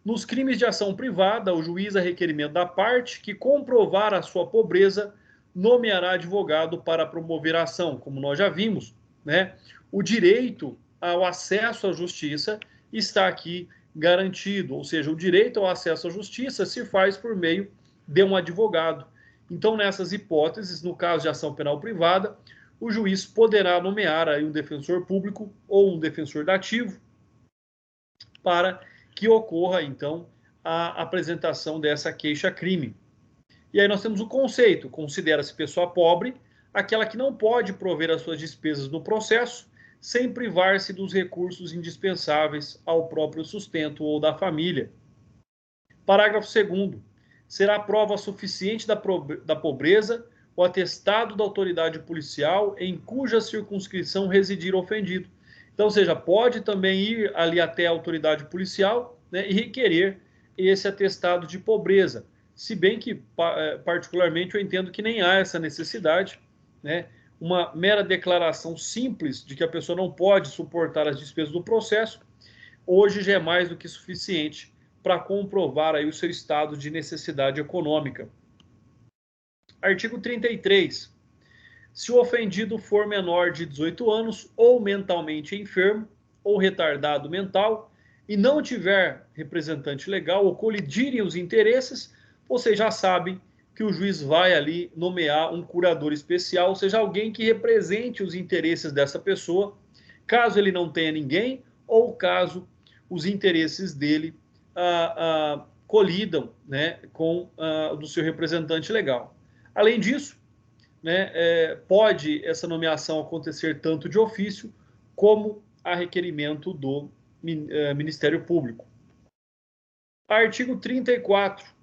Nos crimes de ação privada, o juiz, a requerimento da parte que comprovar a sua pobreza, nomeará advogado para promover a ação. Como nós já vimos, né? O direito ao acesso à justiça está aqui garantido, ou seja, o direito ao acesso à justiça se faz por meio de um advogado. Então, nessas hipóteses, no caso de ação penal privada, o juiz poderá nomear aí um defensor público ou um defensor dativo para que ocorra, então, a apresentação dessa queixa-crime. E aí nós temos o conceito: considera-se pessoa pobre aquela que não pode prover as suas despesas no processo sem privar-se dos recursos indispensáveis ao próprio sustento ou da família. Parágrafo 2º. Será prova suficiente da pobreza o atestado da autoridade policial em cuja circunscrição residir o ofendido. Então, ou seja, pode também ir ali até a autoridade policial, né, e requerer esse atestado de pobreza. Se bem que, particularmente, eu entendo que nem há essa necessidade, né? Uma mera declaração simples de que a pessoa não pode suportar as despesas do processo, hoje já é mais do que suficiente para comprovar aí o seu estado de necessidade econômica. Artigo 33. Se o ofendido for menor de 18 anos ou mentalmente enfermo ou retardado mental e não tiver representante legal ou colidirem os interesses, vocês já sabem que o juiz vai ali nomear um curador especial, ou seja, alguém que represente os interesses dessa pessoa, caso ele não tenha ninguém ou caso os interesses dele colidam, né, com o do seu representante legal. Além disso, né, pode essa nomeação acontecer tanto de ofício como a requerimento do Ministério Público. Artigo 34.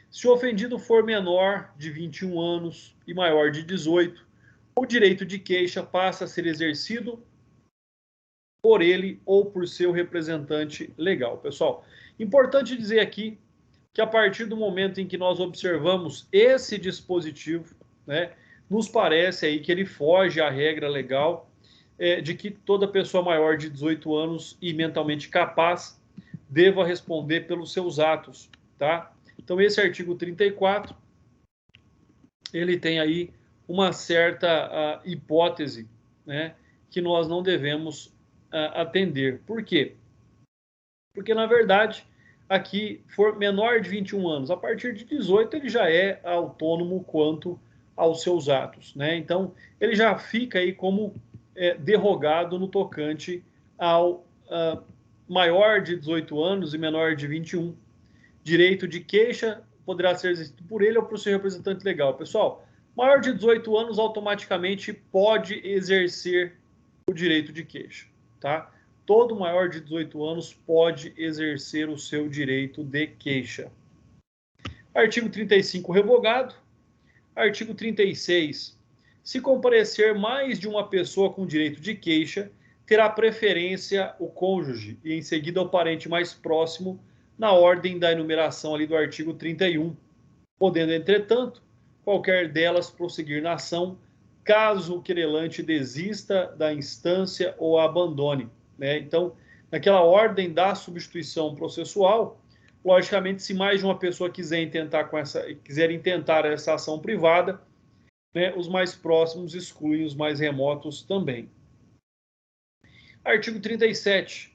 Se o ofendido for menor de 21 anos e maior de 18, o direito de queixa passa a ser exercido por ele ou por seu representante legal. Pessoal, importante dizer aqui que a partir do momento em que nós observamos esse dispositivo, né, nos parece aí que ele foge à regra legal de que toda pessoa maior de 18 anos e mentalmente capaz deva responder pelos seus atos, tá? Então, esse artigo 34, ele tem aí uma certa hipótese, né, que nós não devemos atender. Por quê? Porque, na verdade, aqui, for menor de 21 anos, a partir de 18, ele já é autônomo quanto aos seus atos, né? Então, ele já fica aí como derrogado no tocante ao maior de 18 anos e menor de 21. Direito de queixa poderá ser exercido por ele ou por seu representante legal. Pessoal, maior de 18 anos automaticamente pode exercer o direito de queixa, tá? Todo maior de 18 anos pode exercer o seu direito de queixa. Artigo 35, revogado. Artigo 36. Se comparecer mais de uma pessoa com direito de queixa, terá preferência o cônjuge e em seguida o parente mais próximo na ordem da enumeração ali do artigo 31, podendo, entretanto, qualquer delas prosseguir na ação, caso o querelante desista da instância ou a abandone, né? Então, naquela ordem da substituição processual, logicamente, se mais de uma pessoa quiser intentar essa ação privada, né, os mais próximos excluem os mais remotos também. Artigo 37.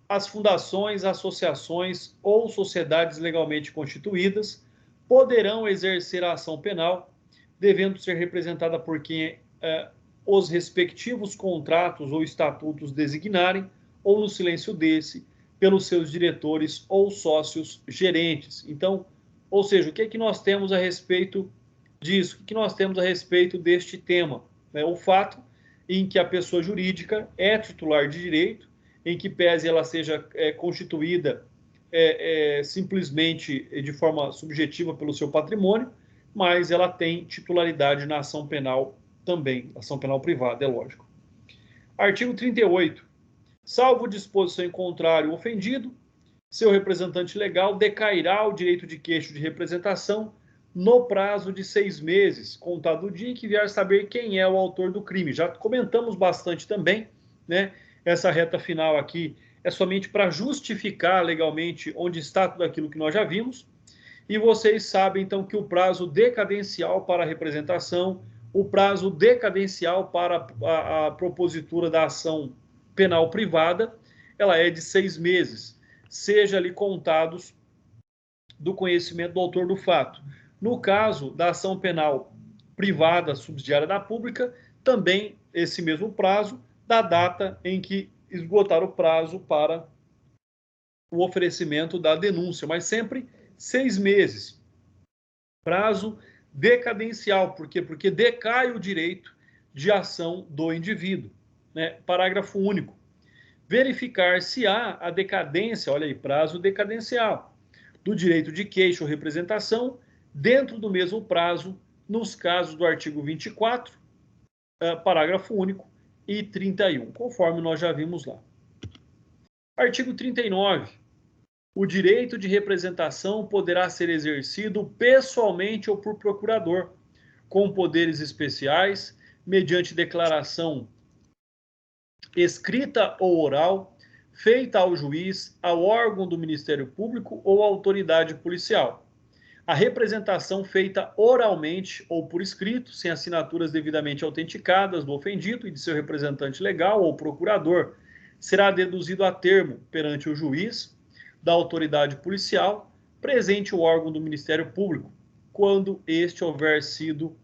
As fundações, associações ou sociedades legalmente constituídas poderão exercer a ação penal, devendo ser representada por quem os respectivos contratos ou estatutos designarem, ou no silêncio desse, pelos seus diretores ou sócios gerentes. Então, ou seja, o que é que nós temos a respeito disso? O que nós temos a respeito deste tema? O fato em que a pessoa jurídica é titular de direito, em que pese ela seja constituída simplesmente de forma subjetiva pelo seu patrimônio, mas ela tem titularidade na ação penal também, ação penal privada, é lógico. Artigo 38. Salvo disposição em contrário ofendido, seu representante legal decairá o direito de queixo de representação no prazo de 6 meses, contado do dia em que vier saber quem é o autor do crime. Já comentamos bastante também, né? Essa reta final aqui é somente para justificar legalmente onde está tudo aquilo que nós já vimos. E vocês sabem, então, que o prazo decadencial para a representação, o prazo decadencial para a propositura da ação penal privada, ela é de 6 meses, seja ali contados do conhecimento do autor do fato. No caso da ação penal privada subsidiária da pública, também esse mesmo prazo, da data em que esgotar o prazo para o oferecimento da denúncia, mas sempre 6 meses. Prazo decadencial, por quê? Porque decai o direito de ação do indivíduo. Né? Parágrafo único. Verificar se há a decadência, olha aí, prazo decadencial, do direito de queixa ou representação dentro do mesmo prazo, nos casos do artigo 24, parágrafo único, e 31, conforme nós já vimos lá. Artigo 39. O direito de representação poderá ser exercido pessoalmente ou por procurador, com poderes especiais, mediante declaração escrita ou oral, feita ao juiz, ao órgão do Ministério Público ou à autoridade policial. A representação feita oralmente ou por escrito, sem assinaturas devidamente autenticadas do ofendido e de seu representante legal ou procurador, será deduzido a termo perante o juiz da autoridade policial, presente o órgão do Ministério Público, quando este houver sido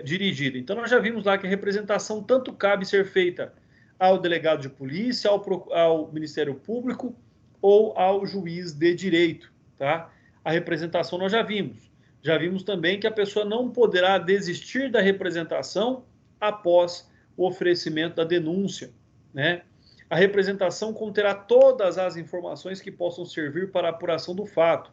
dirigido. Então, nós já vimos lá que a representação tanto cabe ser feita ao delegado de polícia, ao Ministério Público ou ao juiz de direito, tá? A representação nós já vimos. Já vimos também que a pessoa não poderá desistir da representação após o oferecimento da denúncia, né? A representação conterá todas as informações que possam servir para a apuração do fato.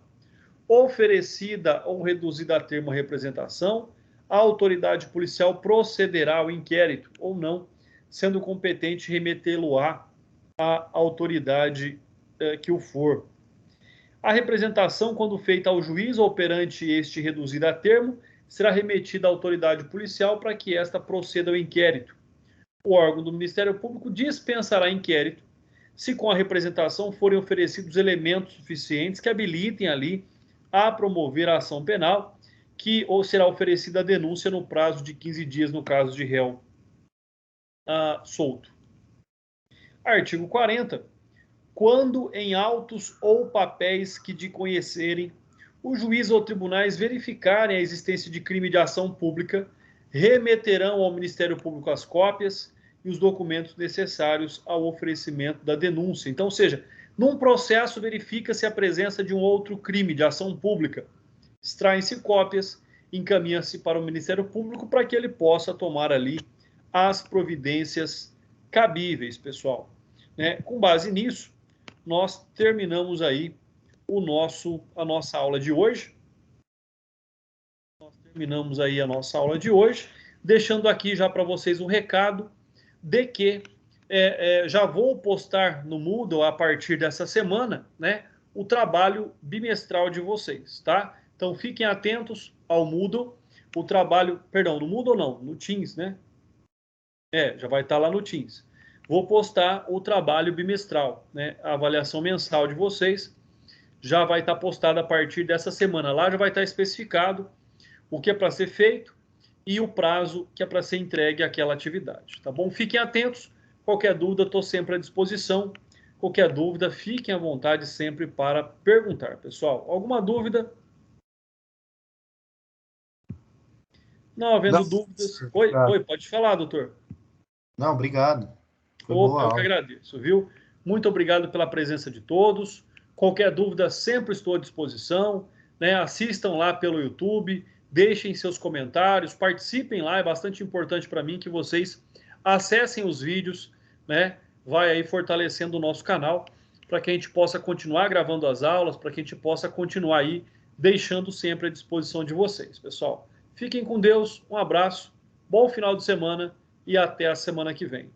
Oferecida ou reduzida a termo a representação, a autoridade policial procederá ao inquérito ou não, sendo competente remetê-lo-á à autoridade que o for. A representação, quando feita ao juiz ou perante este reduzida a termo, será remetida à autoridade policial para que esta proceda ao inquérito. O órgão do Ministério Público dispensará inquérito se com a representação forem oferecidos elementos suficientes que habilitem ali a promover a ação penal, ou será oferecida a denúncia no prazo de 15 dias no caso de réu solto. Artigo 40. Quando em autos ou papéis que de conhecerem, o juiz ou tribunais verificarem a existência de crime de ação pública, remeterão ao Ministério Público as cópias e os documentos necessários ao oferecimento da denúncia. Então, ou seja, num processo verifica-se a presença de um outro crime de ação pública, extraem-se cópias, encaminha-se para o Ministério Público para que ele possa tomar ali as providências cabíveis, pessoal. Né? Com base nisso, nós terminamos aí a nossa aula de hoje. Nós terminamos aí a nossa aula de hoje, deixando aqui já para vocês um recado de que já vou postar no Moodle a partir dessa semana, né, o trabalho bimestral de vocês, tá? Então fiquem atentos ao Moodle, o trabalho, perdão, no Moodle não, no Teams, né? Já vai estar lá no Teams. Vou postar o trabalho bimestral, né? A avaliação mensal de vocês já vai estar postada a partir dessa semana. Lá já vai estar especificado o que é para ser feito e o prazo que é para ser entregue àquela atividade, tá bom? Fiquem atentos. Qualquer dúvida, estou sempre à disposição. Qualquer dúvida, fiquem à vontade sempre para perguntar, pessoal. Alguma dúvida? Não havendo dúvidas. Oi, pode falar, doutor. Não, obrigado. Opa, eu que agradeço, viu? Muito obrigado pela presença de todos. Qualquer dúvida, sempre estou à disposição. Né? Assistam lá pelo YouTube, deixem seus comentários, participem lá, é bastante importante para mim que vocês acessem os vídeos, né? Vai aí fortalecendo o nosso canal, para que a gente possa continuar gravando as aulas, para que a gente possa continuar aí deixando sempre à disposição de vocês, pessoal. Fiquem com Deus, um abraço, bom final de semana e até a semana que vem.